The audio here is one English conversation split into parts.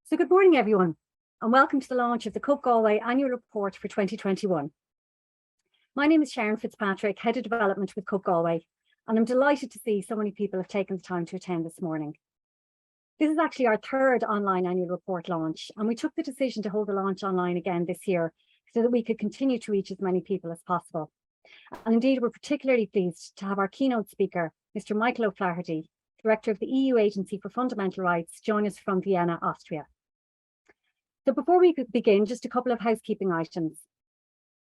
So good morning, everyone, and welcome to the launch of the COPE Galway Annual Report for 2021. My name is Sharon Fitzpatrick, Head of Development with COPE Galway, and I'm delighted to see so many people have taken the time to attend this morning. This is actually our third online annual report launch, and we took the decision to hold the launch online again this year so that we could continue to reach as many people as possible. And indeed, we're particularly pleased to have our keynote speaker, Mr Michael O Flaherty, Director of the EU Agency for Fundamental Rights, join us from Vienna, Austria. So before we begin, just a couple of housekeeping items.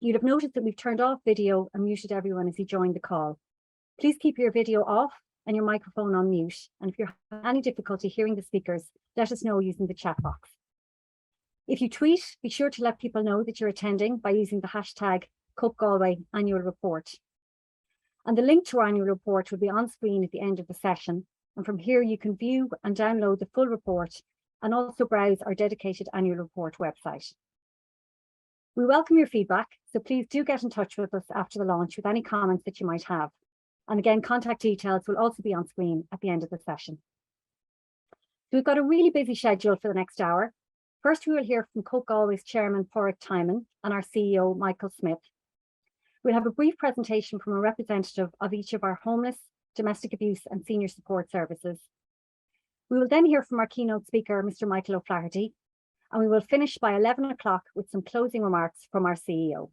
You'd have noticed that we've turned off video and muted everyone as you joined the call. Please keep your video off and your microphone on mute. And if you're having any difficulty hearing the speakers, let us know using the chat box. If you tweet, be sure to let people know that you're attending by using the hashtag COPE Galway Annual Report. And the link to our annual report will be on screen at the end of the session. And from here, you can view and download the full report and also browse our dedicated annual report website. We welcome your feedback, so please do get in touch with us after the launch with any comments that you might have. And again, contact details will also be on screen at the end of the session. So we've got a really busy schedule for the next hour. First, we will hear from COPE Galway's Chairman, Pádraig Timon, and our CEO, Michael Smith. We'll have a brief presentation from a representative of each of our homeless, domestic abuse and senior support services. We will then hear from our keynote speaker, Mr Michael O Flaherty, and we will finish by 11 o'clock with some closing remarks from our CEO.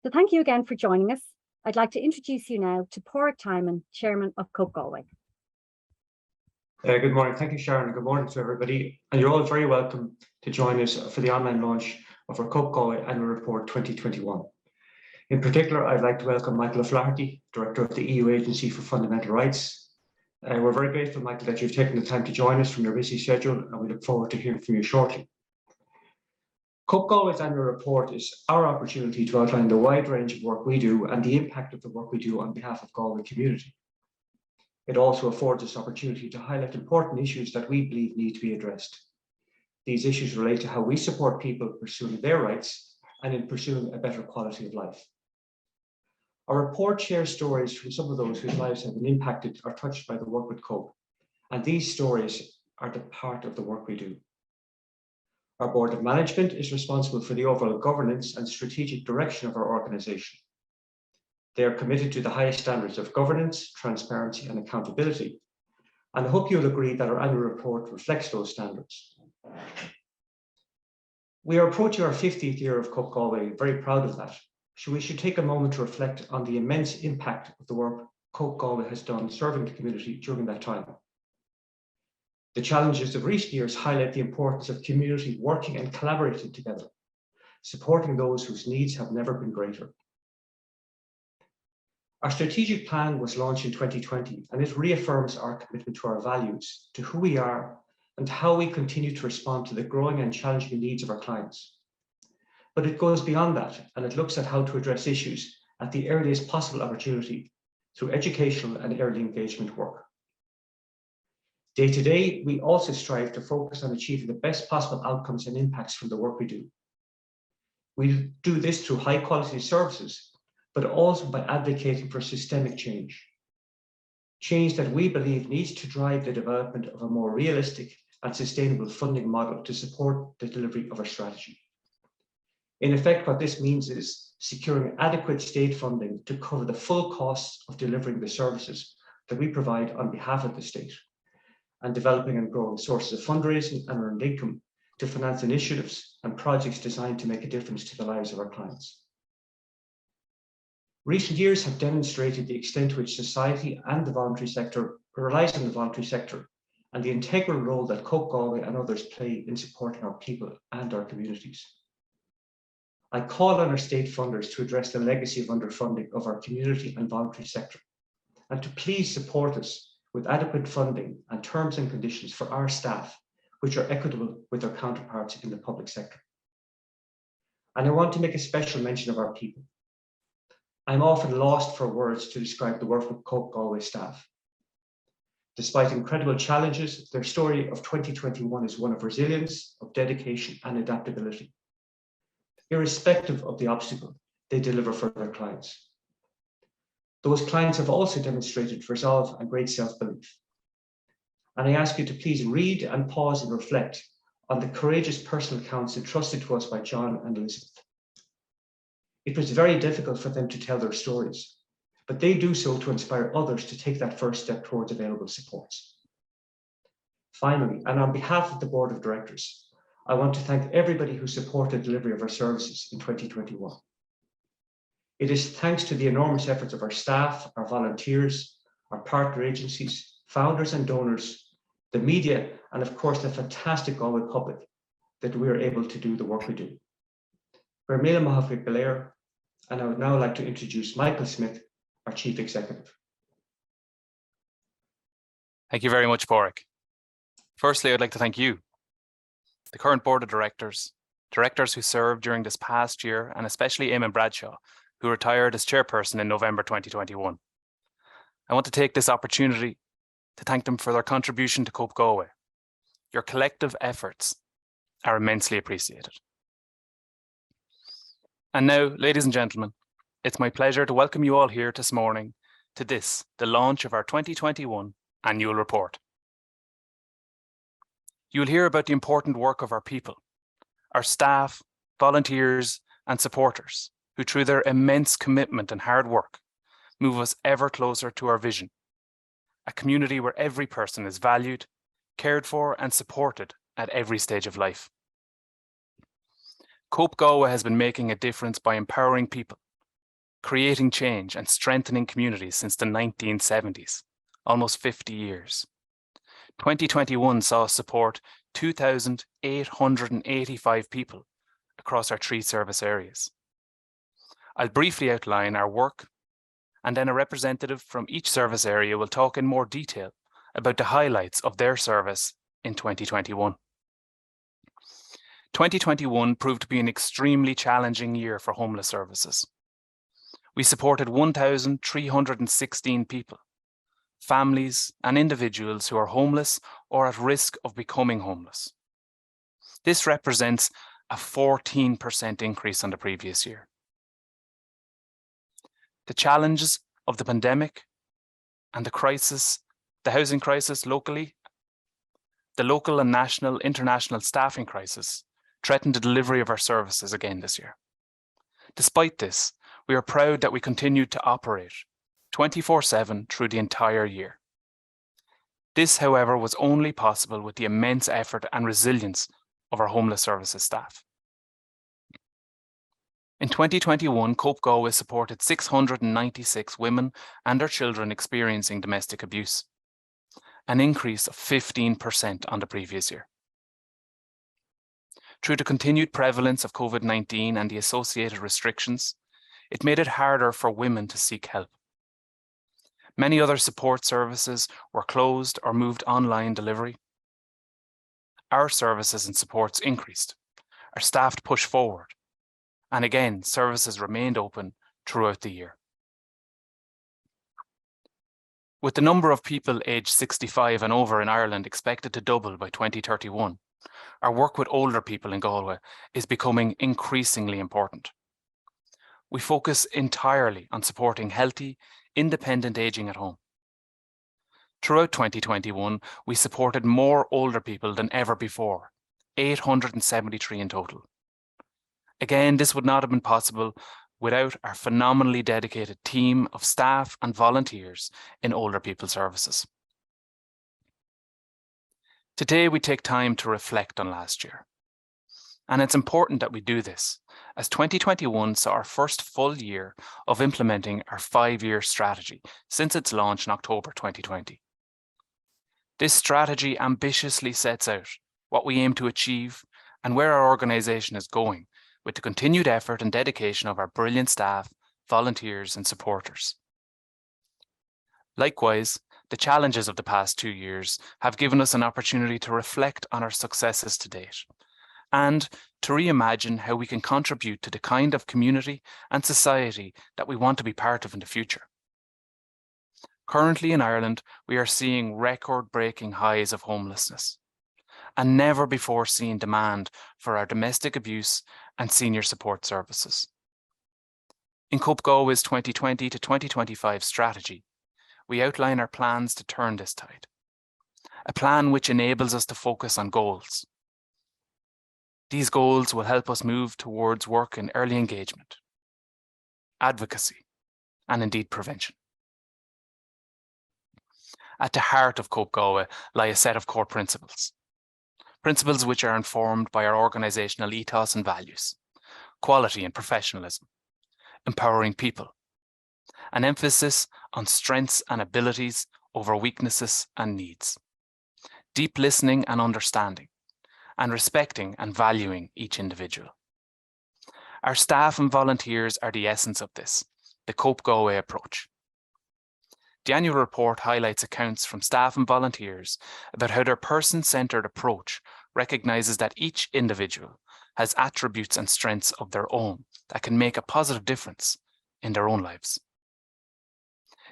So thank you again for joining us. I'd like to introduce you now to Pádraig Timon, Chairman of COPE Galway. Good morning. Thank you, Sharon. Good morning to everybody. And you're all very welcome to join us for the online launch of our COPE Galway Annual Report 2021. In particular, I'd like to welcome Michael O Flaherty, Director of the EU Agency for Fundamental Rights. We're very grateful, Michael, that you've taken the time to join us from your busy schedule, and we look forward to hearing from you shortly. COPE Galway's annual report is our opportunity to outline the wide range of work we do and the impact of the work we do on behalf of Galway community. It also affords us opportunity to highlight important issues that we believe need to be addressed. These issues relate to how we support people pursuing their rights and in pursuing a better quality of life. Our report shares stories from some of those whose lives have been impacted or touched by the work with COPE, and these stories are the part of the work we do. Our Board of Management is responsible for the overall governance and strategic direction of our organisation. They are committed to the highest standards of governance, transparency and accountability, and I hope you'll agree that our annual report reflects those standards. We are approaching our 50th year of COPE Galway, very proud of that. So we should take a moment to reflect on the immense impact of the work COPE Galway has done serving the community during that time. The challenges of recent years highlight the importance of community working and collaborating together, supporting those whose needs have never been greater. Our strategic plan was launched in 2020, and it reaffirms our commitment to our values, to who we are, and how we continue to respond to the growing and challenging needs of our clients. But it goes beyond that, and it looks at how to address issues at the earliest possible opportunity through educational and early engagement work. Day to day, we also strive to focus on achieving the best possible outcomes and impacts from the work we do. We do this through high quality services, but also by advocating for systemic change. Change that we believe needs to drive the development of a more realistic and sustainable funding model to support the delivery of our strategy. In effect, what this means is securing adequate state funding to cover the full costs of delivering the services that we provide on behalf of the state, and developing and growing sources of fundraising and earned income to finance initiatives and projects designed to make a difference to the lives of our clients. Recent years have demonstrated the extent to which society and the voluntary sector relies on the voluntary sector and the integral role that COPE Galway and others play in supporting our people and our communities. I call on our state funders to address the legacy of underfunding of our community and voluntary sector, and to please support us with adequate funding and terms and conditions for our staff, which are equitable with their counterparts in the public sector. And I want to make a special mention of our people. I'm often lost for words to describe the work of COPE Galway staff. Despite incredible challenges, their story of 2021 is one of resilience, of dedication and adaptability. Irrespective of the obstacle, they deliver for their clients. Those clients have also demonstrated resolve and great self-belief. And I ask you to please read and pause and reflect on the courageous personal accounts entrusted to us by John and Elizabeth. It was very difficult for them to tell their stories, but they do so to inspire others to take that first step towards available supports. Finally, and on behalf of the Board of Directors, I want to thank everybody who supported delivery of our services in 2021. It is thanks to the enormous efforts of our staff, our volunteers, our partner agencies, founders and donors, the media, and of course the fantastic Galway public that we are able to do the work we do. We're Mila Mahafik Belair, and I would now like to introduce Michael Smith, our Chief Executive. Thank you very much, Pádraig. Firstly, I'd like to thank you, the current Board of Directors, directors who served during this past year, and especially Eamon Bradshaw, who retired as chairperson in November 2021. I want to take this opportunity to thank them for their contribution to COPE Galway. Your collective efforts are immensely appreciated. And now, ladies and gentlemen, it's my pleasure to welcome you all here this morning to this, the launch of our 2021 Annual Report. You'll hear about the important work of our people, our staff, volunteers, and supporters, who through their immense commitment and hard work, move us ever closer to our vision, a community where every person is valued, cared for, and supported at every stage of life. COPE Galway has been making a difference by empowering people, creating change and strengthening communities since the 1970s, almost 50 years. 2021 saw us support 2,885 people across our 3 service areas. I'll briefly outline our work, and then a representative from each service area will talk in more detail about the highlights of their service in 2021. 2021 proved to be an extremely challenging year for homeless services. We supported 1,316 people, families and individuals who are homeless or at risk of becoming homeless. This represents a 14% increase on the previous year. The challenges of the pandemic and the crisis, the housing crisis locally, the local and national, international staffing crisis threatened the delivery of our services again this year. Despite this, we are proud that we continued to operate 24/7 through the entire year. This, however, was only possible with the immense effort and resilience of our homeless services staff. In 2021, COPE Galway supported 696 women and their children experiencing domestic abuse, an increase of 15% on the previous year. Through the continued prevalence of COVID-19 and the associated restrictions, it made it harder for women to seek help. Many other support services were closed or moved online delivery. Our services and supports increased, our staff pushed forward, and again, services remained open throughout the year. With the number of people aged 65 and over in Ireland expected to double by 2031, our work with older people in Galway is becoming increasingly important. We focus entirely on supporting healthy, independent aging at home. Throughout 2021, we supported more older people than ever before, 873 in total. Again, this would not have been possible without our phenomenally dedicated team of staff and volunteers in older people services. Today, we take time to reflect on last year. And it's important that we do this, as 2021 saw our first full year of implementing our 5-year strategy since its launch in October 2020. This strategy ambitiously sets out what we aim to achieve and where our organisation is going with the continued effort and dedication of our brilliant staff, volunteers and supporters. Likewise, the challenges of the past 2 years have given us an opportunity to reflect on our successes to date and to reimagine how we can contribute to the kind of community and society that we want to be part of in the future. Currently in Ireland, we are seeing record-breaking highs of homelessness and never before seen demand for our domestic abuse and senior support services. In COPE Galway's 2020 to 2025 strategy, we outline our plans to turn this tide, a plan which enables us to focus on goals, These goals will help us move towards work in early engagement, advocacy, and indeed prevention. At the heart of COPE Galway lie a set of core principles. Principles which are informed by our organisational ethos and values, quality and professionalism, empowering people, an emphasis on strengths and abilities over weaknesses and needs, deep listening and understanding, and respecting and valuing each individual. Our staff and volunteers are the essence of this, the COPE Galway approach. The annual report highlights accounts from staff and volunteers about how their person-centred approach recognises that each individual has attributes and strengths of their own that can make a positive difference in their own lives.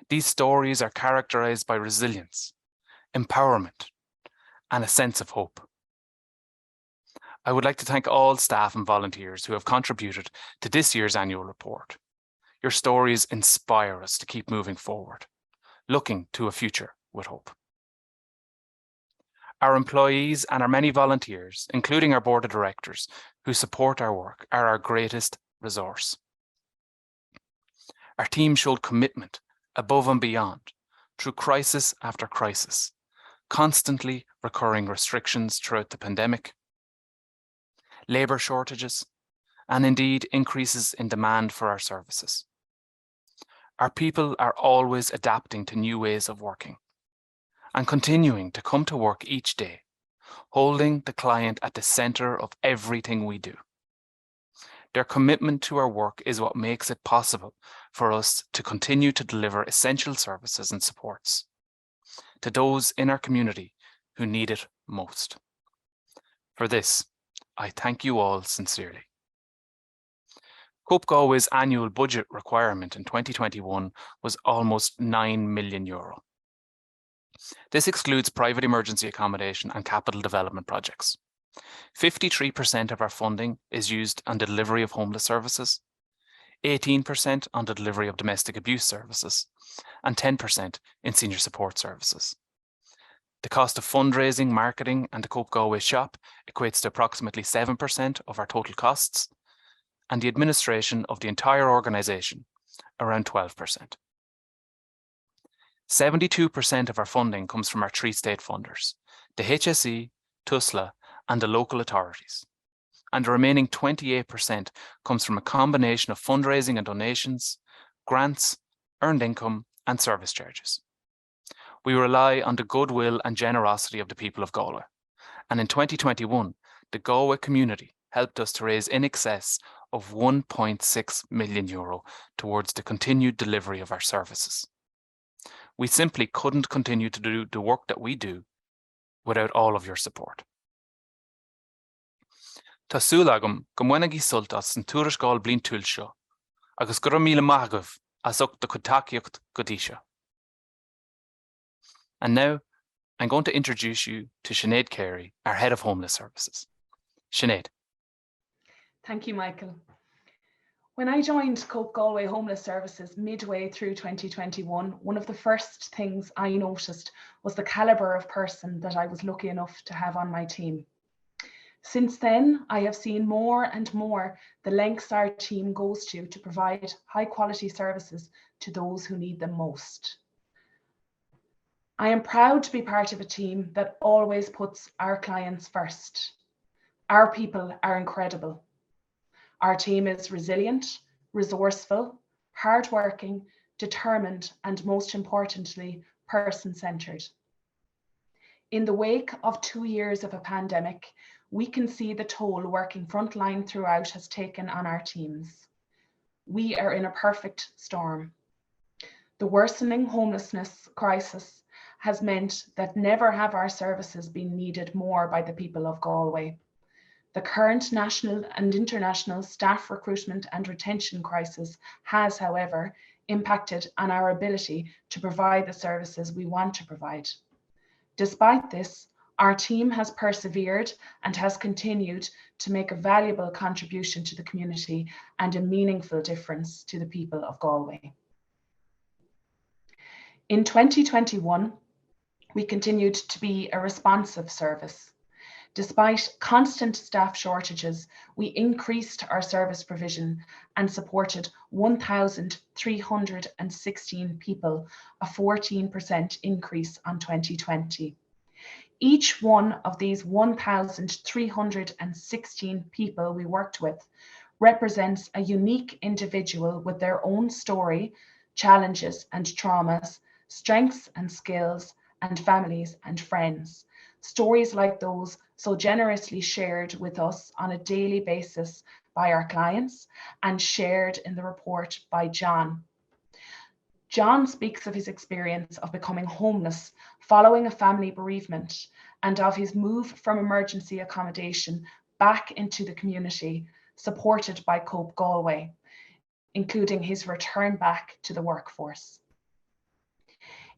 These stories are characterised by resilience, empowerment, and a sense of hope. I would like to thank all staff and volunteers who have contributed to this year's annual report. Your stories inspire us to keep moving forward, looking to a future with hope. Our employees and our many volunteers, including our board of directors who support our work, are our greatest resource. Our team showed commitment above and beyond through crisis after crisis, constantly recurring restrictions throughout the pandemic, labour shortages, and indeed increases in demand for our services. Our people are always adapting to new ways of working and continuing to come to work each day, holding the client at the centre of everything we do. Their commitment to our work is what makes it possible for us to continue to deliver essential services and supports to those in our community who need it most. For this, I thank you all sincerely. COPE Galway's annual budget requirement in 2021 was almost €9 million. This excludes private emergency accommodation and capital development projects. 53% of our funding is used on the delivery of homeless services, 18% on the delivery of domestic abuse services, and 10% in senior support services. The cost of fundraising, marketing, and the COPE Galway shop equates to approximately 7% of our total costs, and the administration of the entire organisation around 12%. 72% of our funding comes from our three state funders, the HSE, TUSLA, and the local authorities, and the remaining 28% comes from a combination of fundraising and donations, grants, earned income, and service charges. We rely on the goodwill and generosity of the people of Galway, and in 2021, the Galway community helped us to raise in excess of €1.6 million towards the continued delivery of our services. We simply couldn't continue to do the work that we do without all of your support. Tásúil agam go mhainigí sult as an tuairiscáil bliain tuill seo, agus go raibh míle maith agah as ucht do chud tacaíocht go dtí seo. And now, I'm going to introduce you to Sinead Carey, our Head of Homeless Services. Sinead. Thank you, Michael. When I joined COPE Galway Homeless Services midway through 2021, one of the first things I noticed was the calibre of person that I was lucky enough to have on my team. Since then, I have seen more and more the lengths our team goes to provide high quality services to those who need them most. I am proud to be part of a team that always puts our clients first. Our people are incredible. Our team is resilient, resourceful, hardworking, determined, and most importantly, person-centred. In the wake of 2 years of a pandemic, we can see the toll working frontline throughout has taken on our teams. We are in a perfect storm. The worsening homelessness crisis has meant that never have our services been needed more by the people of Galway. The current national and international staff recruitment and retention crisis has, however, impacted on our ability to provide the services we want to provide. Despite this, our team has persevered and has continued to make a valuable contribution to the community and a meaningful difference to the people of Galway. In 2021, we continued to be a responsive service. Despite constant staff shortages, we increased our service provision and supported 1,316 people, a 14% increase on 2020. Each one of these 1,316 people we worked with represents a unique individual with their own story, challenges and traumas, strengths and skills, and families and friends. Stories like those so generously shared with us on a daily basis by our clients and shared in the report by John. John speaks of his experience of becoming homeless following a family bereavement and of his move from emergency accommodation back into the community, supported by COPE Galway, including his return back to the workforce.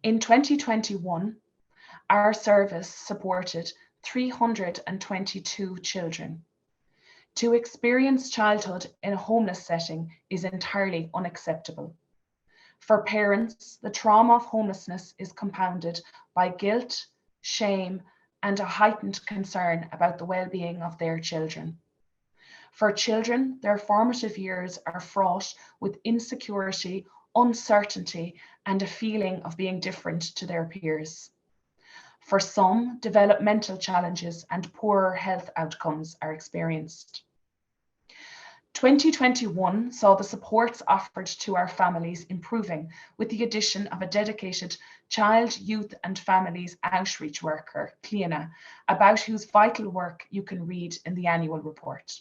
In 2021, our service supported 322 children. To experience childhood in a homeless setting is entirely unacceptable. For parents, the trauma of homelessness is compounded by guilt, shame, and a heightened concern about the well-being of their children. For children, their formative years are fraught with insecurity, uncertainty, and a feeling of being different to their peers. For some, developmental challenges and poorer health outcomes are experienced. 2021 saw the supports offered to our families improving with the addition of a dedicated child, youth and families outreach worker, Vienna, about whose vital work you can read in the annual report.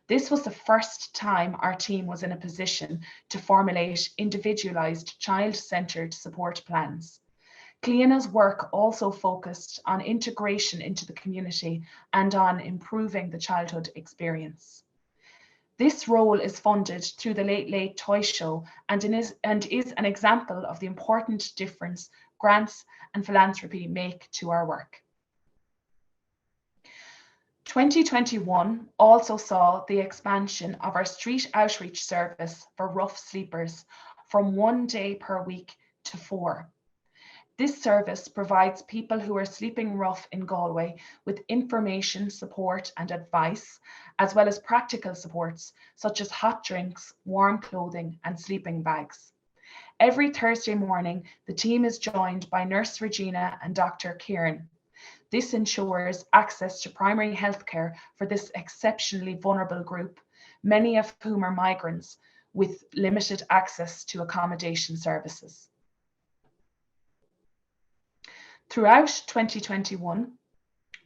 This was the first time our team was in a position to formulate individualised child-centred support plans. Cliana's work also focused on integration into the community and on improving the childhood experience. This role is funded through the Late Late Toy Show and is an example of the important difference grants and philanthropy make to our work. 2021 also saw the expansion of our street outreach service for rough sleepers from 1 day per week to 4. This service provides people who are sleeping rough in Galway with information, support and advice, as well as practical supports such as hot drinks, warm clothing and sleeping bags. Every Thursday morning, the team is joined by Nurse Regina and Dr. Kieran. This ensures access to primary health care for this exceptionally vulnerable group, many of whom are migrants with limited access to accommodation services. Throughout 2021,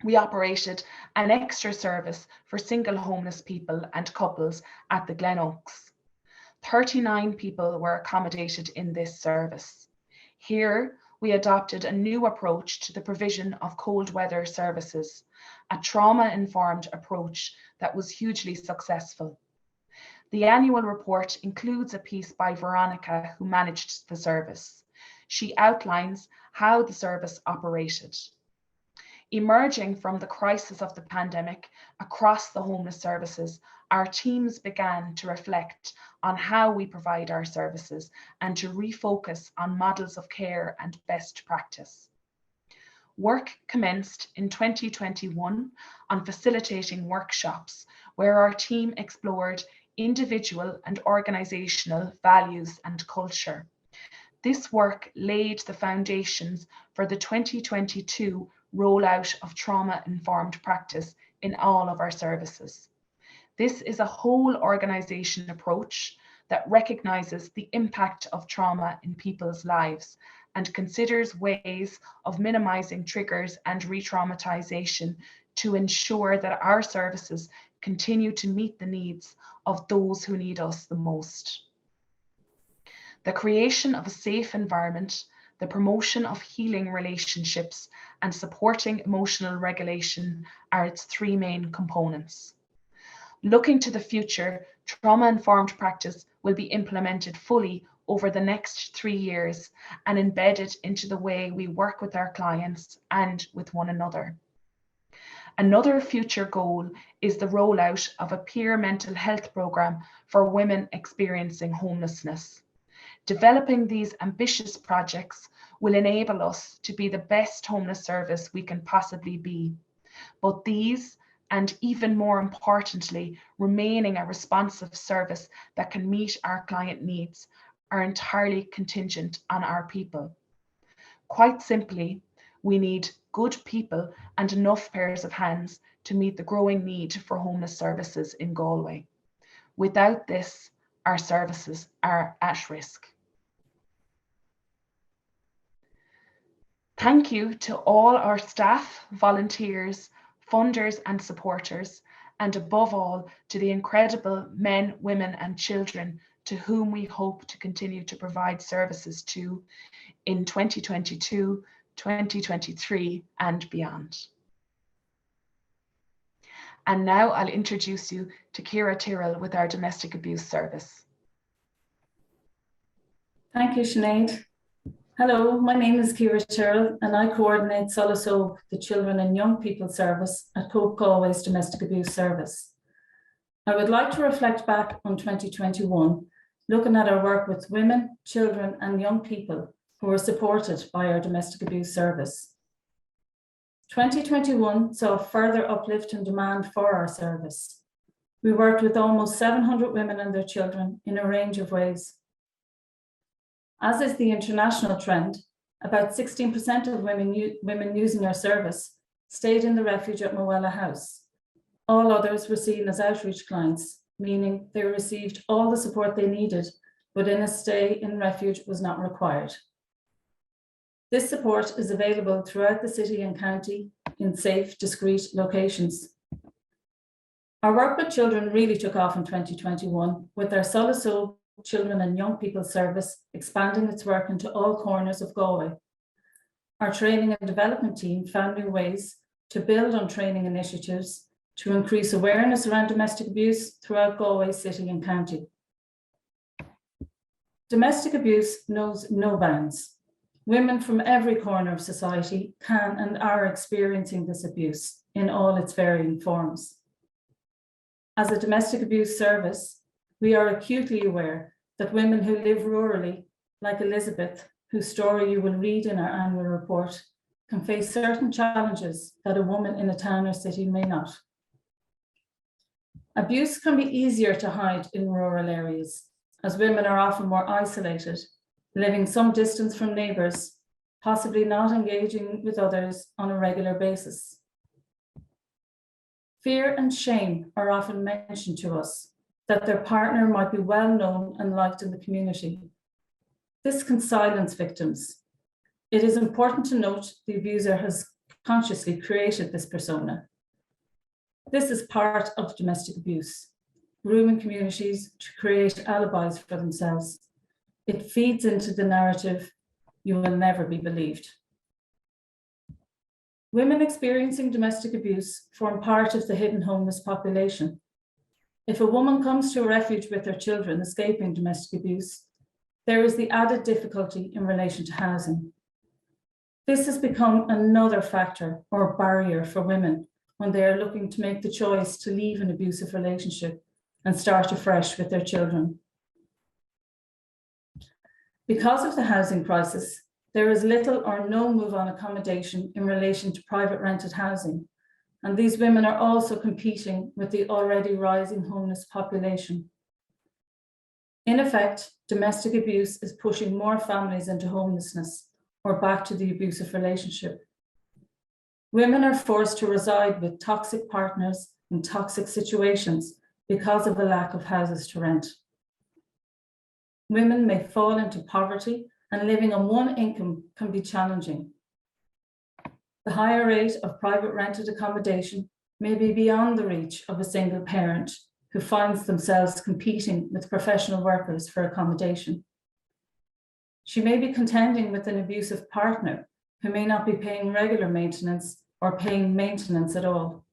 we operated an extra service for single homeless people and couples at the Glen Oaks. 39 people were accommodated in this service. Here, we adopted a new approach to the provision of cold weather services, a trauma-informed approach that was hugely successful. The annual report includes a piece by Veronica, who managed the service. She outlines how the service operated. Emerging from the crisis of the pandemic across the homeless services, our teams began to reflect on how we provide our services and to refocus on models of care and best practice. Work commenced in 2021 on facilitating workshops where our team explored individual and organisational values and culture. This work laid the foundations for the 2022 rollout of trauma-informed practice in all of our services. This is a whole organisation approach that recognises the impact of trauma in people's lives and considers ways of minimising triggers and re-traumatisation to ensure that our services continue to meet the needs of those who need us the most. The creation of a safe environment, the promotion of healing relationships, and supporting emotional regulation are its three main components. Looking to the future, trauma-informed practice will be implemented fully over the next 3 years and embedded into the way we work with our clients and with one another. Another future goal is the rollout of a peer mental health programme for women experiencing homelessness. Developing these ambitious projects will enable us to be the best homeless service we can possibly be, But these, and even more importantly, remaining a responsive service that can meet our client needs, are entirely contingent on our people. Quite simply, we need good people and enough pairs of hands to meet the growing need for homeless services in Galway. Without this, our services are at risk. Thank you to all our staff, volunteers, funders and supporters, and above all, to the incredible men, women and children to whom we hope to continue to provide services to in 2022, 2023 and beyond. And now I'll introduce you to Ciara Tyrrell with our domestic abuse service. Thank you, Sinead. Hello, my name is Ciara Tyrrell and I coordinate Soliso, the Children and Young People Service at COPE Galway's Domestic Abuse Service. I would like to reflect back on 2021, looking at our work with women, children and young people who were supported by our Domestic Abuse Service. 2021 saw a further uplift in demand for our service. We worked with almost 700 women and their children in a range of ways. As is the international trend, about 16% of women using our service stayed in the refuge at Moella House. All others were seen as outreach clients, meaning they received all the support they needed, but a stay in refuge was not required. This support is available throughout the city and county in safe, discreet locations. Our work with children really took off in 2021 with our Soliso Children and Young People Service expanding its work into all corners of Galway. Our training and development team found new ways to build on training initiatives to increase awareness around domestic abuse throughout Galway city and county. Domestic abuse knows no bounds. Women from every corner of society can and are experiencing this abuse in all its varying forms. As a domestic abuse service, we are acutely aware that women who live rurally, like Elizabeth, whose story you will read in our annual report, can face certain challenges that a woman in a town or city may not. Abuse can be easier to hide in rural areas, as women are often more isolated, living some distance from neighbours, possibly not engaging with others on a regular basis. Fear and shame are often mentioned to us, that their partner might be well known and liked in the community. This can silence victims. It is important to note the abuser has consciously created this persona. This is part of domestic abuse, grooming communities to create alibis for themselves. It feeds into the narrative, you will never be believed. Women experiencing domestic abuse form part of the hidden homeless population. If a woman comes to a refuge with her children escaping domestic abuse, there is the added difficulty in relation to housing. This has become another factor or barrier for women when they are looking to make the choice to leave an abusive relationship and start afresh with their children. Because of the housing crisis, there is little or no move-on accommodation in relation to private rented housing, and these women are also competing with the already rising homeless population. In effect, domestic abuse is pushing more families into homelessness or back to the abusive relationship. Women are forced to reside with toxic partners in toxic situations because of a lack of houses to rent. Women may fall into poverty, and living on one income can be challenging. The higher rate of private rented accommodation may be beyond the reach of a single parent who finds themselves competing with professional workers for accommodation. She may be contending with an abusive partner who may not be paying regular maintenance or paying maintenance at all.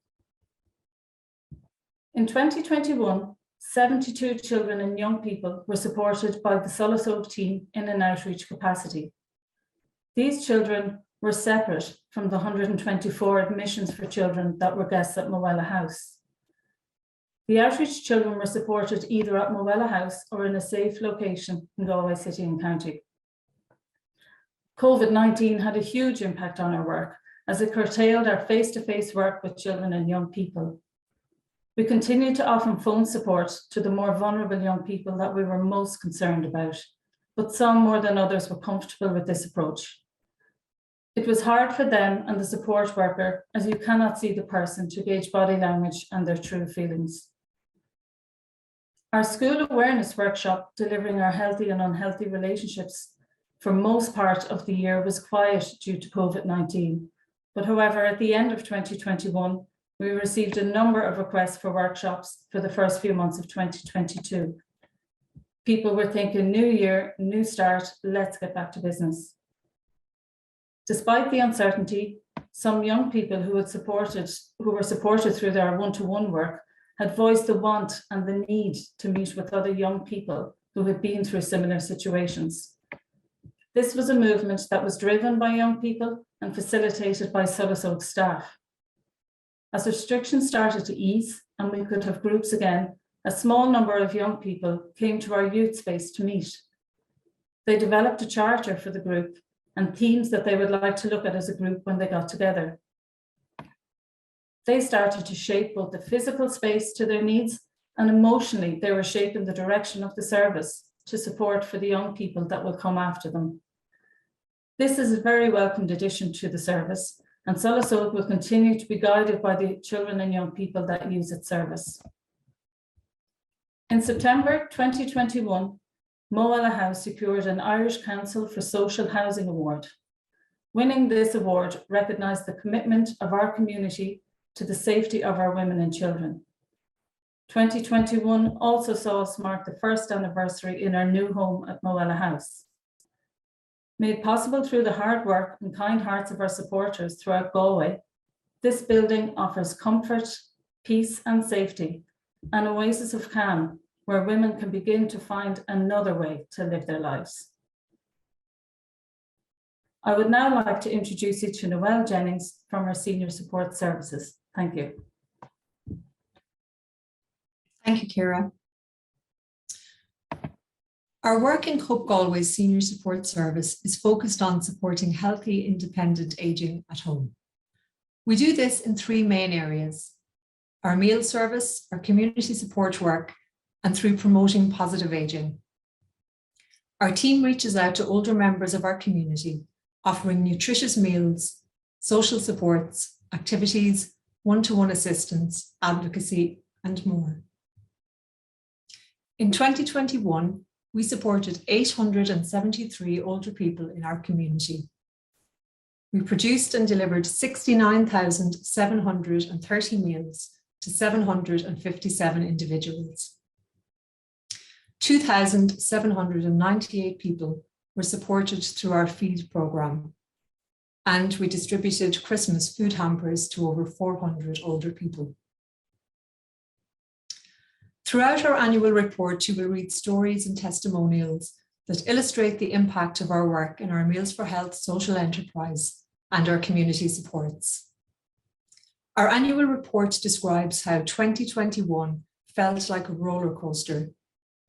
In 2021, 72 children and young people were supported by the Soliso team in an outreach capacity. These children were separate from the 124 admissions for children that were guests at Moella House. The outreach children were supported either at Moella House or in a safe location in Galway City and County. COVID-19 had a huge impact on our work, as it curtailed our face-to-face work with children and young people. We continued to offer phone support to the more vulnerable young people that we were most concerned about, but some more than others were comfortable with this approach. It was hard for them and the support worker, as you cannot see the person, to gauge body language and their true feelings. Our school awareness workshop, delivering our healthy and unhealthy relationships, for most part of the year was quiet due to COVID-19. But however, at the end of 2021, we received a number of requests for workshops for the first few months of 2022. People were thinking, new year, new start, let's get back to business. Despite the uncertainty, some young people who were supported through their one-to-one work had voiced the want and the need to meet with other young people who had been through similar situations. This was a movement that was driven by young people and facilitated by Solasog staff. As restrictions started to ease and we could have groups again, a small number of young people came to our youth space to meet. They developed a charter for the group and themes that they would like to look at as a group when they got together. They started to shape both the physical space to their needs, and emotionally they were shaping the direction of the service to support for the young people that will come after them. This is a very welcomed addition to the service, and Solasog will continue to be guided by the children and young people that use its service. In September 2021, Moala House secured an Irish Council for Social Housing Award. Winning this award recognised the commitment of our community to the safety of our women and children. 2021 also saw us mark the first anniversary in our new home at Moala House. Made possible through the hard work and kind hearts of our supporters throughout Galway, this building offers comfort, peace and safety, an oasis of calm where women can begin to find another way to live their lives. I would now like to introduce you to Noelle Jennings from our Senior Support Services. Thank you. Thank you, Ciara. Our work in COPE Galway's Senior Support Service is focused on supporting healthy, independent ageing at home. We do this in three main areas: our meal service, our community support work, and through promoting positive ageing. Our team reaches out to older members of our community, offering nutritious meals, social supports, activities, one-to-one assistance, advocacy, and more. In 2021, we supported 873 older people in our community. We produced and delivered 69,730 meals to 757 individuals. 2,798 people were supported through our feed programme, and we distributed Christmas food hampers to over 400 older people. Throughout our annual report, you will read stories and testimonials that illustrate the impact of our work in our Meals for Health social enterprise and our community supports. Our annual report describes how 2021 felt like a roller coaster,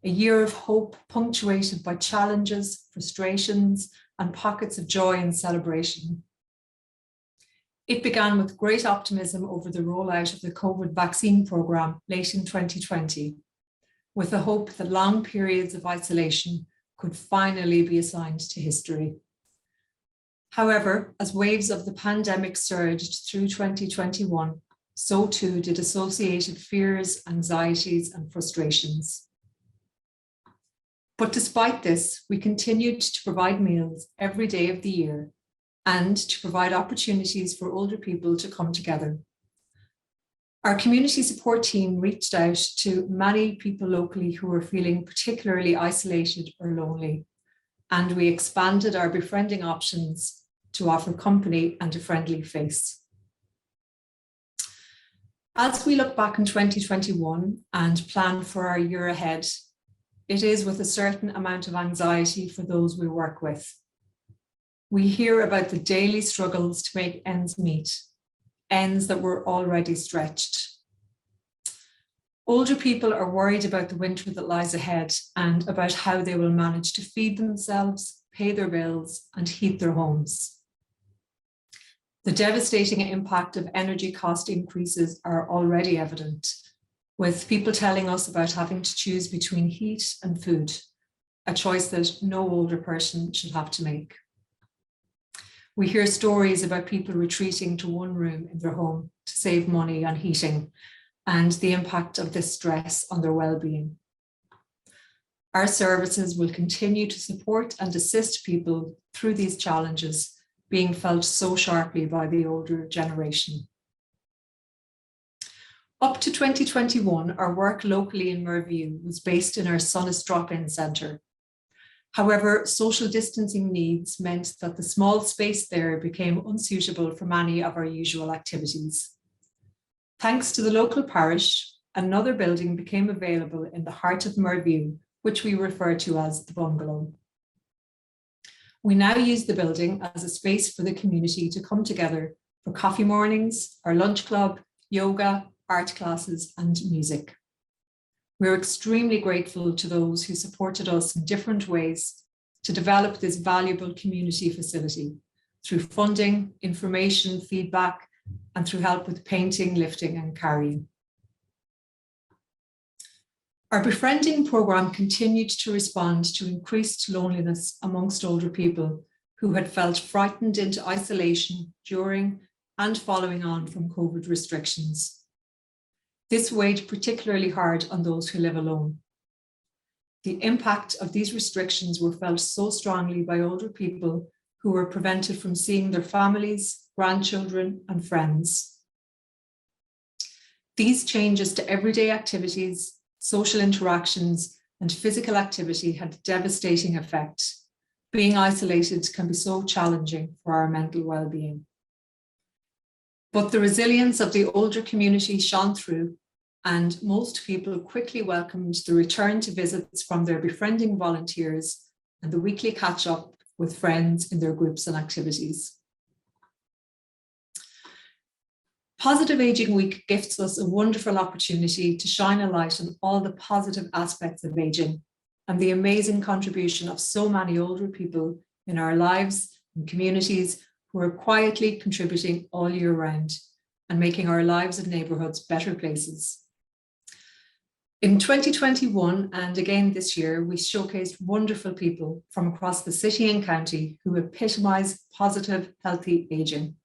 a year of hope punctuated by challenges, frustrations, and pockets of joy and celebration. It began with great optimism over the rollout of the COVID vaccine programme late in 2020, with the hope that long periods of isolation could finally be assigned to history. However, as waves of the pandemic surged through 2021, so too did associated fears, anxieties, and frustrations. But despite this, we continued to provide meals every day of the year and to provide opportunities for older people to come together. Our community support team reached out to many people locally who were feeling particularly isolated or lonely, and we expanded our befriending options to offer company and a friendly face. As we look back in 2021 and plan for our year ahead, it is with a certain amount of anxiety for those we work with. We hear about the daily struggles to make ends meet, ends that were already stretched. Older people are worried about the winter that lies ahead and about how they will manage to feed themselves, pay their bills, and heat their homes. The devastating impact of energy cost increases are already evident, with people telling us about having to choose between heat and food, a choice that no older person should have to make. We hear stories about people retreating to one room in their home to save money on heating and the impact of this stress on their well-being. Our services will continue to support and assist people through these challenges being felt so sharply by the older generation. Up to 2021, our work locally in Merview was based in our Sonis drop-in centre. However, social distancing needs meant that the small space there became unsuitable for many of our usual activities. Thanks to the local parish, another building became available in the heart of Merview, which we refer to as the bungalow. We now use the building as a space for the community to come together for coffee mornings, our lunch club, yoga, art classes, and music. We're extremely grateful to those who supported us in different ways to develop this valuable community facility through funding, information, feedback, and through help with painting, lifting, and carrying. Our befriending programme continued to respond to increased loneliness amongst older people who had felt frightened into isolation during and following on from COVID restrictions. This weighed particularly hard on those who live alone. The impact of these restrictions were felt so strongly by older people who were prevented from seeing their families, grandchildren, and friends. These changes to everyday activities, social interactions, and physical activity had a devastating effect. Being isolated can be so challenging for our mental well-being. But the resilience of the older community shone through, and most people quickly welcomed the return to visits from their befriending volunteers and the weekly catch-up with friends in their groups and activities. Positive Aging Week gifts us a wonderful opportunity to shine a light on all the positive aspects of aging and the amazing contribution of so many older people in our lives and communities who are quietly contributing all year round and making our lives and neighbourhoods better places. In 2021 and again this year, we showcased wonderful people from across the city and county who epitomise positive, healthy ageing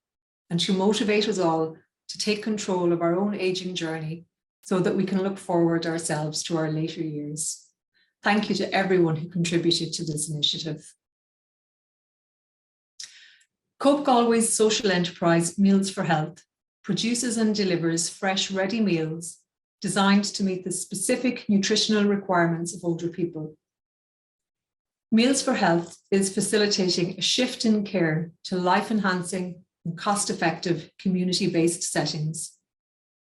and who motivate us all to take control of our own ageing journey so that we can look forward ourselves to our later years. Thank you to everyone who contributed to this initiative. COPE Galway's social enterprise Meals for Health produces and delivers fresh, ready meals designed to meet the specific nutritional requirements of older people. Meals for Health is facilitating a shift in care to life-enhancing and cost-effective community-based settings,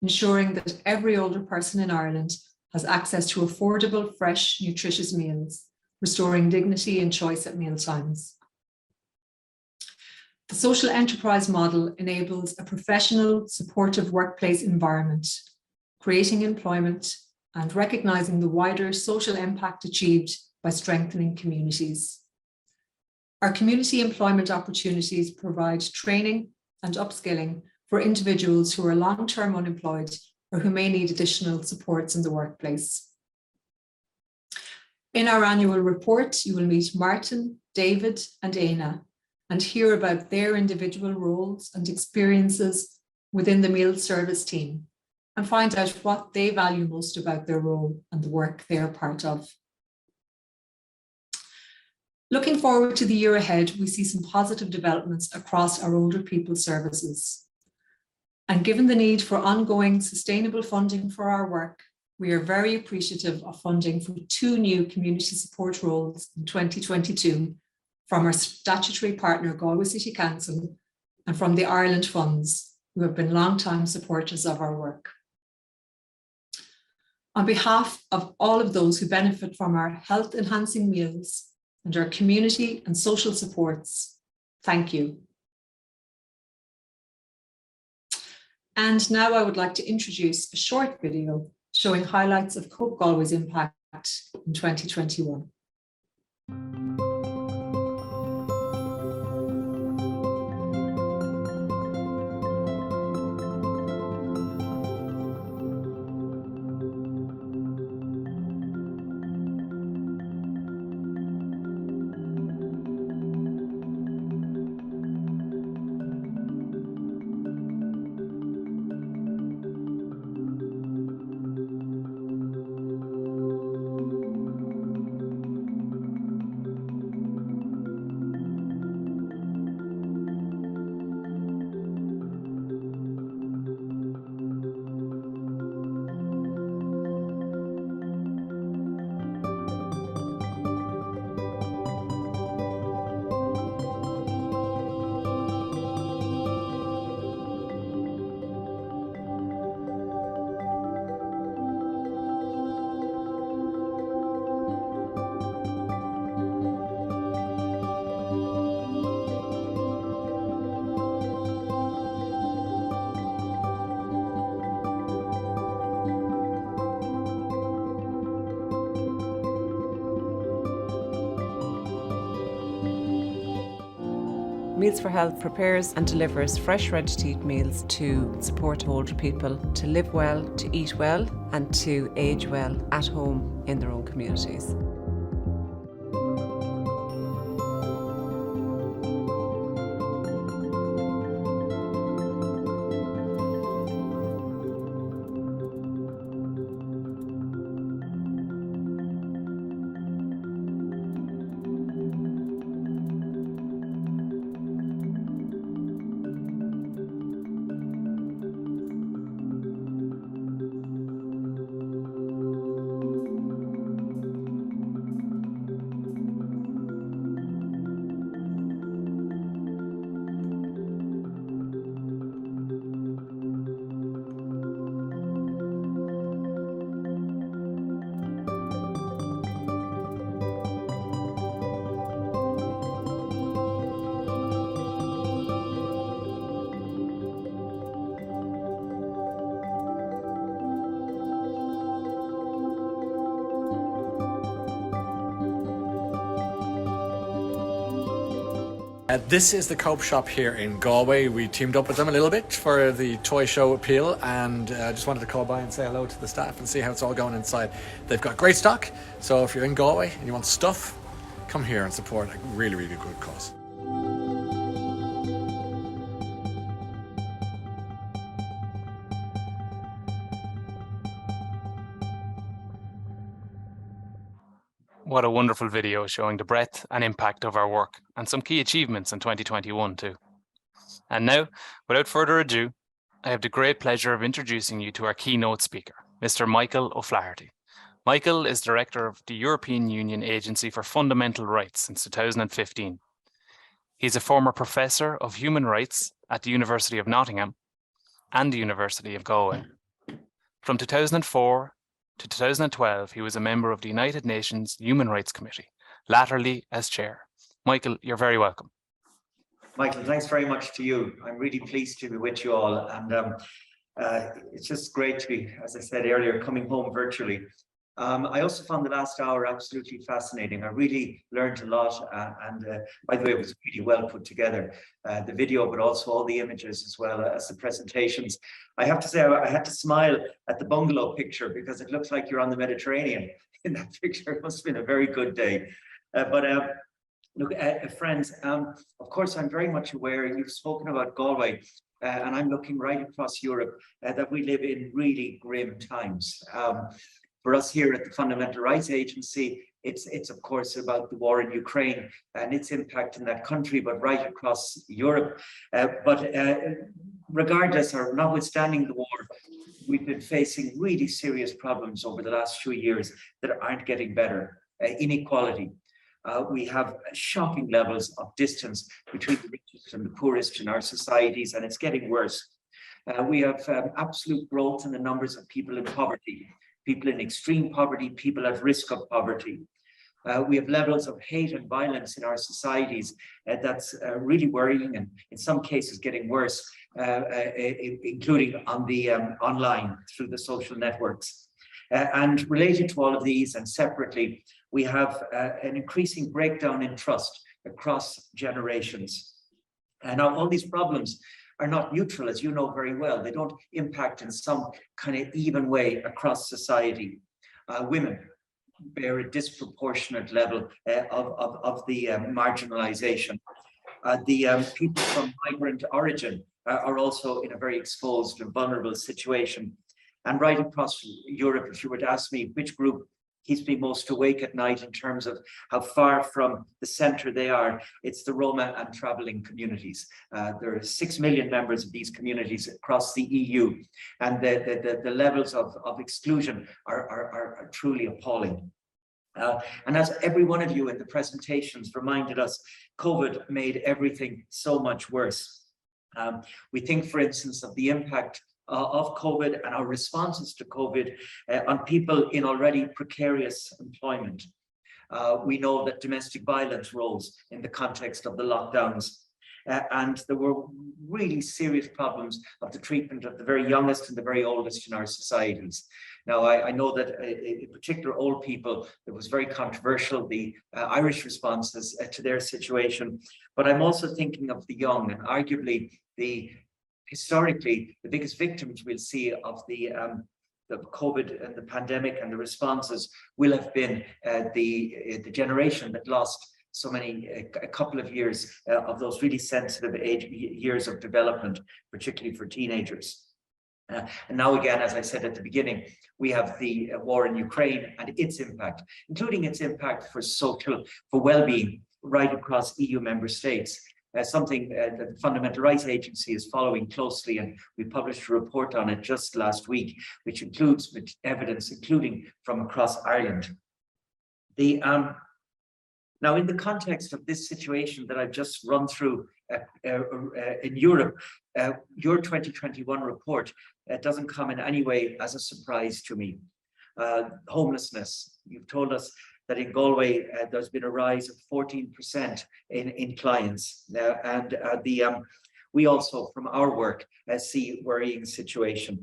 ensuring that every older person in Ireland has access to affordable, fresh, nutritious meals, restoring dignity and choice at mealtimes. The social enterprise model enables a professional, supportive workplace environment, creating employment and recognising the wider social impact achieved by strengthening communities. Our community employment opportunities provide training and upskilling for individuals who are long-term unemployed or who may need additional supports in the workplace. In our annual report, you will meet Martin, David, and Aina and hear about their individual roles and experiences within the meal service team and find out what they value most about their role and the work they are part of. Looking forward to the year ahead, we see some positive developments across our older people services. And given the need for ongoing sustainable funding for our work, we are very appreciative of funding for 2 new community support roles in 2022 from our statutory partner, Galway City Council, and from the Ireland Funds, who have been long-time supporters of our work. On behalf of all of those who benefit from our health-enhancing meals and our community and social supports, thank you. And now I would like to introduce a short video showing highlights of COPE Galway's impact in 2021. Meals for Health prepares and delivers fresh, ready-to-eat meals to support older people to live well, to eat well, and to age well at home in their own communities. This is the COPE shop here in Galway. We teamed up with them a little bit for the toy show appeal, and just wanted to call by and say hello to the staff and see how it's all going inside. They've got great stock, so if you're in Galway and you want stuff, come here and support a really, really good cause. What a wonderful video showing the breadth and impact of our work and some key achievements in 2021 too. And now, without further ado, I have the great pleasure of introducing you to our keynote speaker, Mr. Michael O Flaherty. Michael is Director of the European Union Agency for Fundamental Rights since 2015. He's a former Professor of Human Rights at the University of Nottingham and the University of Galway. From 2004 to 2012, he was a member of the United Nations Human Rights Committee, latterly as chair. Michael, you're very welcome. Michael, thanks very much to you. I'm really pleased to be with you all. And it's just great to be, as I said earlier, coming home virtually. I also found the last hour absolutely fascinating. I really learned a lot. By the way, it was really well put together, the video, but also all the images as well as the presentations. I have to say, I had to smile at the bungalow picture because it looks like you're on the Mediterranean in that picture. It must have been a very good day. Look, friends, of course, I'm very much aware, you've spoken about Galway, and I'm looking right across Europe, that we live in really grim times. For us here at the Fundamental Rights Agency, it's of course about the war in Ukraine and its impact in that country, but right across Europe. Regardless or notwithstanding the war, we've been facing really serious problems over the last few years that aren't getting better. Inequality. We have shocking levels of distance between the richest and the poorest in our societies, and it's getting worse. We have absolute growth in the numbers of people in poverty. People in extreme poverty, people at risk of poverty. We have levels of hate and violence in our societies that's really worrying, and in some cases getting worse, including on the online through the social networks. And related to all of these and separately, we have an increasing breakdown in trust across generations. And now all these problems are not neutral, as you know very well. They don't impact in some kind of even way across society. Women bear a disproportionate level of the marginalization. The people from migrant origin are also in a very exposed and vulnerable situation. And right across Europe, if you were to ask me which group keeps me most awake at night in terms of how far from the center they are, it's the Roma and traveling communities. There are 6 million members of these communities across the EU, and the levels of exclusion are truly appalling. And as every one of you in the presentations reminded us, COVID made everything so much worse. We think, for instance, of the impact of COVID and our responses to COVID on people in already precarious employment. We know that domestic violence rose in the context of the lockdowns. and there were really serious problems of the treatment of the very youngest and the very oldest in our societies. Now, I know that in particular old people, it was very controversial, the Irish responses to their situation, but I'm also thinking of the young, and arguably historically, the biggest victims we'll see of the COVID and the pandemic and the responses will have been the generation that lost so many, a couple of years of those really sensitive years of development, particularly for teenagers. And now again, as I said at the beginning, we have the war in Ukraine and its impact, including its impact for well-being right across EU member states. Something that the Fundamental Rights Agency is following closely, and we published a report on it just last week, which includes evidence, including from across Ireland. Now, in the context of this situation that I've just run through in Europe, your 2021 report doesn't come in any way as a surprise to me. Homelessness, you've told us that in Galway, there's been a rise of 14% in clients. We also, from our work, see worrying situation.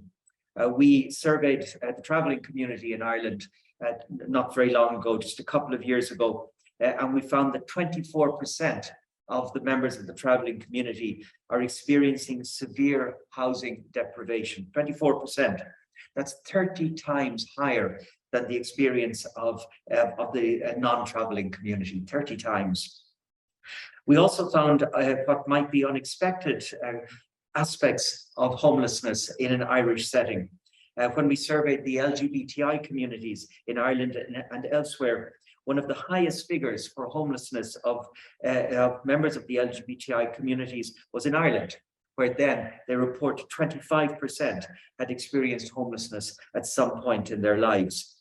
We surveyed the travelling community in Ireland not very long ago, just a couple of years ago, and we found that 24% of the members of the travelling community are experiencing severe housing deprivation. 24%. That's 30 times higher than the experience of the non-travelling community, 30 times. We also found what might be unexpected aspects of homelessness in an Irish setting. When we surveyed the LGBTI communities in Ireland and elsewhere, one of the highest figures for homelessness of members of the LGBTI communities was in Ireland, where then they report 25% had experienced homelessness at some point in their lives.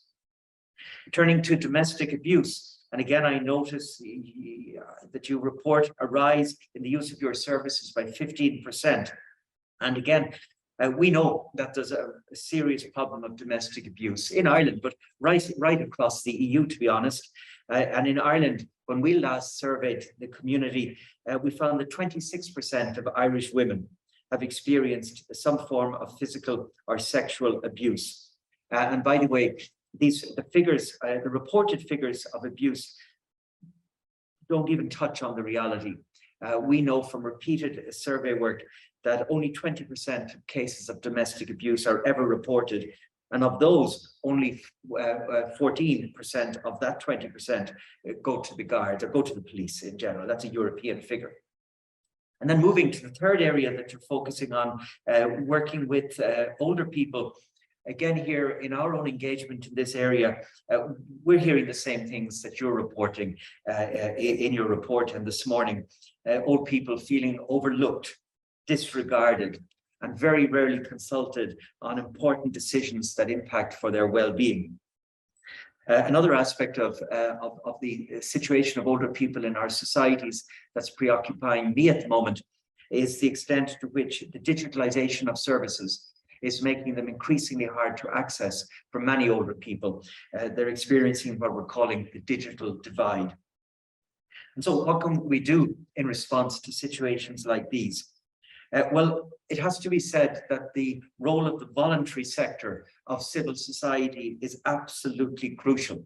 Turning to domestic abuse, and again, I notice that you report a rise in the use of your services by 15%. And again, we know that there's a serious problem of domestic abuse in Ireland, but right across the EU, to be honest. And in Ireland, when we last surveyed the community, we found that 26% of Irish women have experienced some form of physical or sexual abuse. And by the way, the reported figures of abuse don't even touch on the reality. We know from repeated survey work that only 20% of cases of domestic abuse are ever reported. And of those, only 14% of that 20% go to the guards or go to the police in general. That's a European figure. And then moving to the third area that you're focusing on, working with older people. Again, here in our own engagement in this area, we're hearing the same things that you're reporting in your report and this morning. Old people feeling overlooked, disregarded, and very rarely consulted on important decisions that impact for their well-being. Another aspect of the situation of older people in our societies that's preoccupying me at the moment is the extent to which the digitalization of services is making them increasingly hard to access for many older people. They're experiencing what we're calling the digital divide. And so what can we do in response to situations like these? Well, it has to be said that the role of the voluntary sector of civil society is absolutely crucial.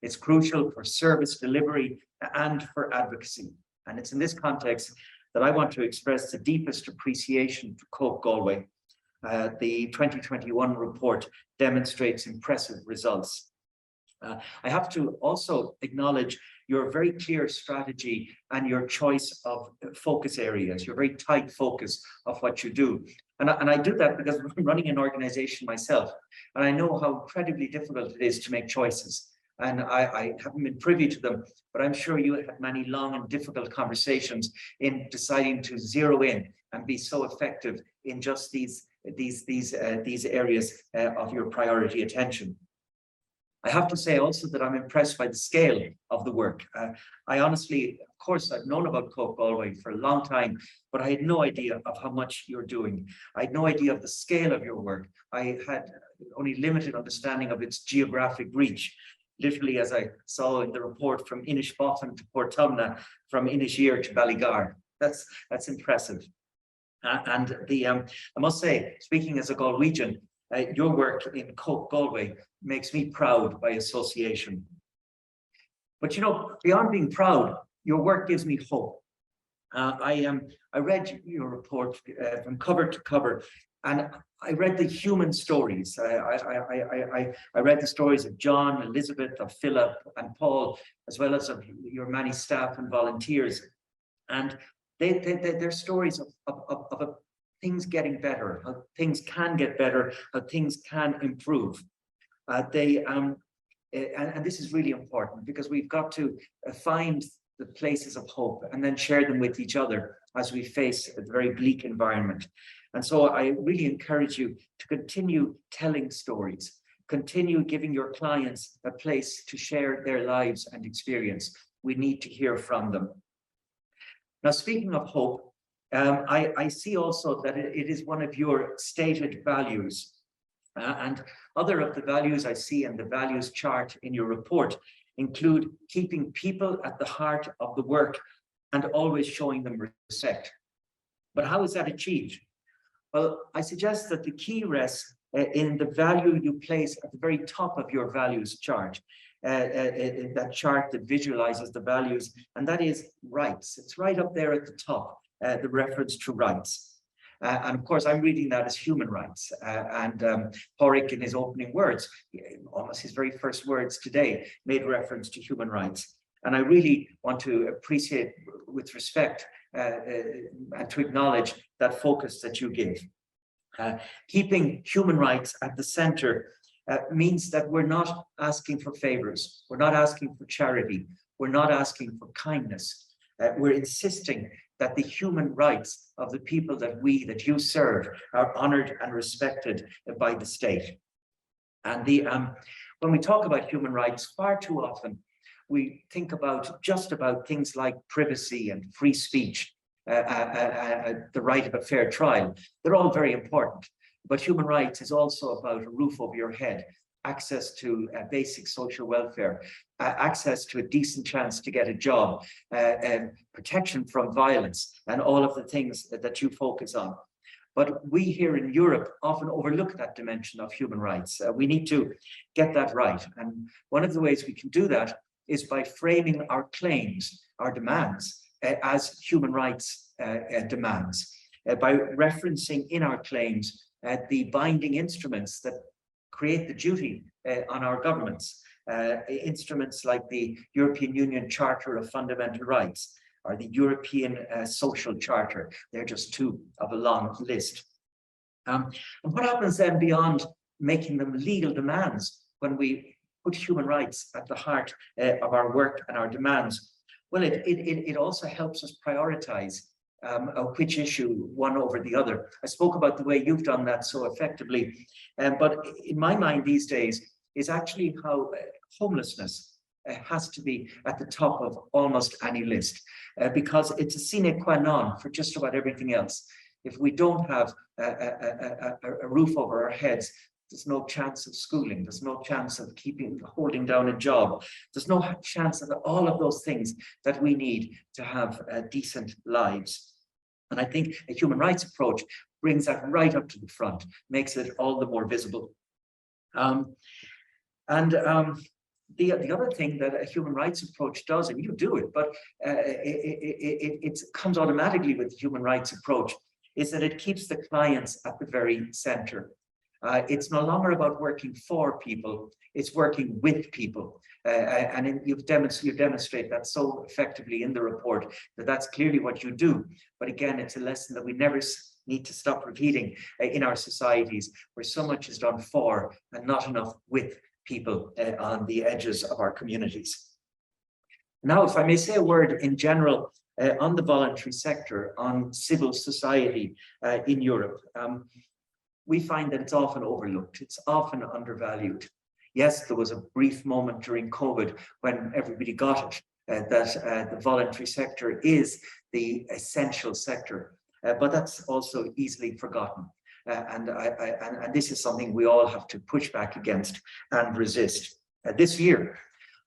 It's crucial for service delivery and for advocacy. And it's in this context that I want to express the deepest appreciation to COPE Galway. The 2021 report demonstrates impressive results. I have to also acknowledge your very clear strategy and your choice of focus areas, your very tight focus of what you do. And I do that because I'm running an organization myself, and I know how incredibly difficult it is to make choices. And I haven't been privy to them, but I'm sure you had many long and difficult conversations in deciding to zero in and be so effective in just these areas of your priority attention. I have to say also that I'm impressed by the scale of the work. I honestly, of course, I've known about COPE Galway for a long time, but I had no idea of how much you're doing. I had no idea of the scale of your work. I had only limited understanding of its geographic reach. Literally, as I saw in the report, from Inishbofin to Portumna, from Inisheer to Ballygar. That's impressive. And I must say, speaking as a Galwegian, your work in COPE Galway makes me proud by association. But you know, beyond being proud, your work gives me hope. I read your report from cover to cover, and I read the human stories. I read the stories of John, Elizabeth, of Philip and Paul, as well as of your many staff and volunteers. And they're stories of things getting better, how things can get better, how things can improve. And this is really important, because we've got to find the places of hope and then share them with each other as we face a very bleak environment. And so I really encourage you to continue telling stories, continue giving your clients a place to share their lives and experience. We need to hear from them. Now, speaking of hope, I see also that it is one of your stated values. And other of the values I see in the values chart in your report include keeping people at the heart of the work and always showing them respect. But how is that achieved? Well, I suggest that the key rests in the value you place at the very top of your values chart, that chart that visualizes the values, and that is rights. It's right up there at the top, the reference to rights. And of course, I'm reading that as human rights. And Pádraig, in his opening words, almost his very first words today, made reference to human rights. And I really want to appreciate with respect and to acknowledge that focus that you give. Keeping human rights at the center means that we're not asking for favors. We're not asking for charity. We're not asking for kindness. We're insisting that the human rights of the people that you serve are honored and respected by the state. And when we talk about human rights, far too often we think about just about things like privacy and free speech, the right of a fair trial. They're all very important, but human rights is also about a roof over your head, access to basic social welfare, access to a decent chance to get a job, protection from violence, and all of the things that you focus on. But we here in Europe often overlook that dimension of human rights. We need to get that right. And one of the ways we can do that is by framing our claims, our demands, as human rights demands, by referencing in our claims the binding instruments that create the duty on our governments, instruments like the European Union Charter of Fundamental Rights or the European Social Charter. They're just two of a long list. And what happens then beyond making them legal demands when we put human rights at the heart of our work and our demands? Well, it also helps us prioritize which issue one over the other. I spoke about the way you've done that so effectively, but in my mind these days is actually how homelessness has to be at the top of almost any list, because it's a sine qua non for just about everything else. If we don't have a roof over our heads, there's no chance of schooling, there's no chance of holding down a job, there's no chance of all of those things that we need to have decent lives. And I think a human rights approach brings that right up to the front, makes it all the more visible. The other thing that a human rights approach does, and you do it, but it comes automatically with the human rights approach, is that it keeps the clients at the very center. It's no longer about working for people, it's working with people. And you demonstrate that so effectively in the report that that's clearly what you do. But again, it's a lesson that we never need to stop repeating in our societies, where so much is done for and not enough with people on the edges of our communities. Now, if I may say a word in general on the voluntary sector, on civil society in Europe, we find that it's often overlooked, it's often undervalued. Yes, there was a brief moment during COVID when everybody got it, that the voluntary sector is the essential sector, but that's also easily forgotten. And this is something we all have to push back against and resist. This year,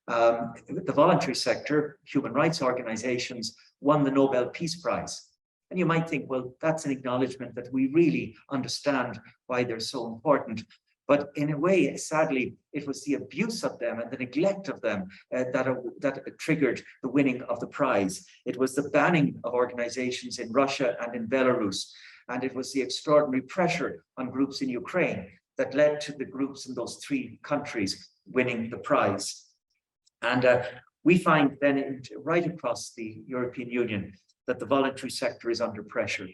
the voluntary sector, human rights organizations, won the Nobel Peace Prize. And you might think, well, that's an acknowledgement that we really understand why they're so important. But in a way, sadly, it was the abuse of them and the neglect of them that triggered the winning of the prize. It was the banning of organizations in Russia and in Belarus. And it was the extraordinary pressure on groups in Ukraine that led to the groups in those 3 countries winning the prize. And we find then right across the European Union that the voluntary sector is under pressure.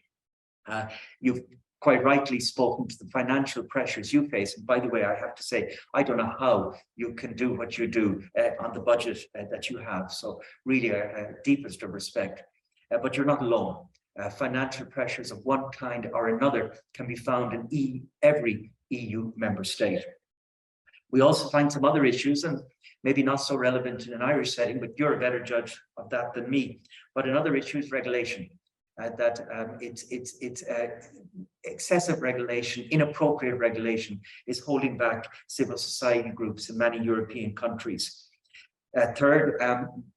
You've quite rightly spoken to the financial pressures you face. And by the way, I have to say, I don't know how you can do what you do on the budget that you have. So really, deepest of respect. But you're not alone. Financial pressures of one kind or another can be found in every EU member state. We also find some other issues, and maybe not so relevant in an Irish setting, but you're a better judge of that than me. But another issue is regulation. Excessive regulation, inappropriate regulation is holding back civil society groups in many European countries. Third,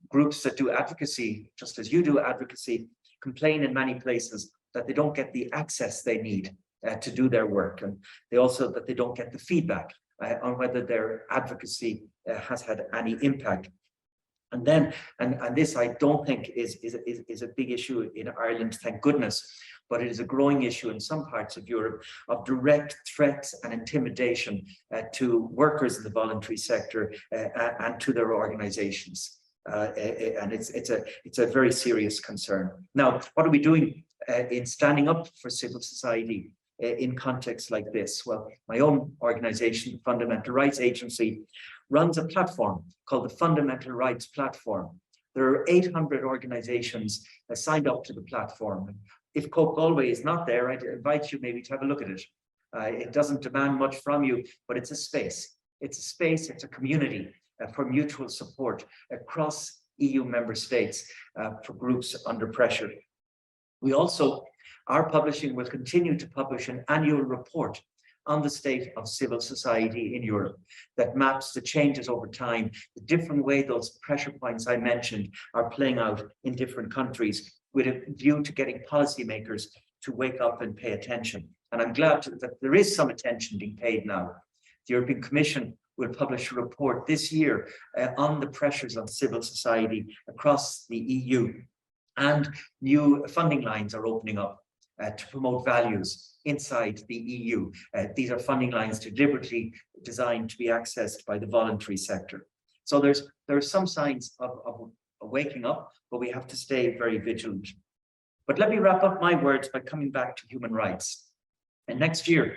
groups that do advocacy, just as you do advocacy, complain in many places that they don't get the access they need to do their work, and that they don't get the feedback on whether their advocacy has had any impact. And then, and this I don't think is a big issue in Ireland, thank goodness, but it is a growing issue in some parts of Europe of direct threats and intimidation to workers in the voluntary sector and to their organizations. And it's a very serious concern. Now, what are we doing in standing up for civil society in contexts like this? Well, my own organization, the Fundamental Rights Agency, runs a platform called the Fundamental Rights Platform. There are 800 organizations signed up to the platform. If COPE Galway is not there, I'd invite you maybe to have a look at it. It doesn't demand much from you, but it's a space. It's a space, it's a community for mutual support across EU member states for groups under pressure. We also are publishing, will continue to publish an annual report on the state of civil society in Europe that maps the changes over time, the different way those pressure points I mentioned are playing out in different countries, with a view to getting policymakers to wake up and pay attention. And I'm glad that there is some attention being paid now. The European Commission will publish a report this year on the pressures on civil society across the EU, and new funding lines are opening up to promote values inside the EU. These are funding lines deliberately designed to be accessed by the voluntary sector. So there are some signs of waking up, but we have to stay very vigilant. But let me wrap up my words by coming back to human rights. And next year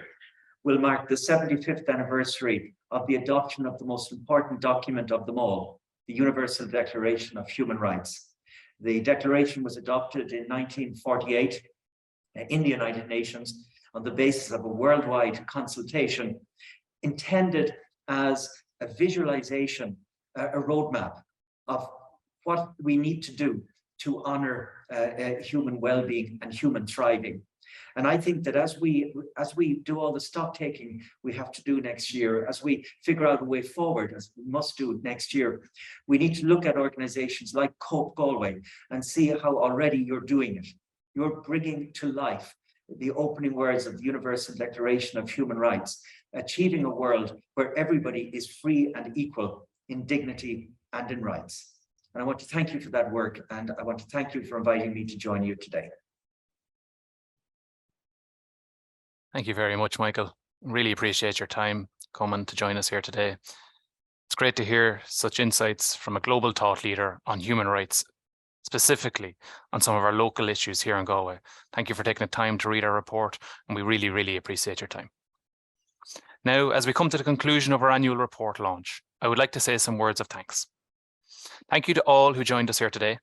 will mark the 75th anniversary of the adoption of the most important document of them all, the Universal Declaration of Human Rights. The declaration was adopted in 1948 in the United Nations on the basis of a worldwide consultation intended as a visualization, a roadmap of what we need to do to honor human well-being and human thriving. And I think that as we do all the stock taking we have to do next year, as we figure out a way forward, as we must do next year, we need to look at organizations like COPE Galway and see how already you're doing it. You're bringing to life the opening words of the Universal Declaration of Human Rights, achieving a world where everybody is free and equal in dignity and in rights. And I want to thank you for that work, and I want to thank you for inviting me to join you today. Thank you very much, Michael. Really appreciate your time coming to join us here today. It's great to hear such insights from a global thought leader on human rights, specifically on some of our local issues here in Galway. Thank you for taking the time to read our report, and we really, really appreciate your time. Now, as we come to the conclusion of our annual report launch, I would like to say some words of thanks. Thank you to all who joined us here today.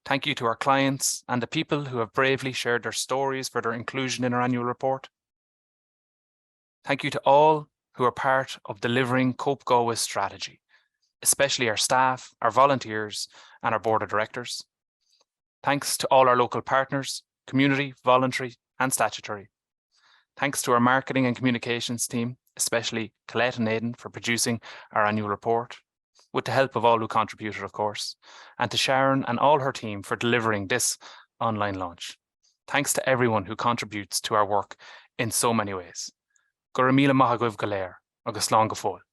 Thank you to our clients and the people who have bravely shared their stories for their inclusion in our annual report. Thank you to all who are part of delivering COPE Galway's strategy, especially our staff, our volunteers, and our board of directors. Thanks to all our local partners, community, voluntary, and statutory. Thanks to our marketing and communications team, especially Colette and Aidan, for producing our annual report. with the help of all who contributed, of course, and to Sharon and all her team for delivering this online launch. Thanks to everyone who contributes to our work in so many ways. Go raibh míle maith agaibh go léir, agus slán go fóill.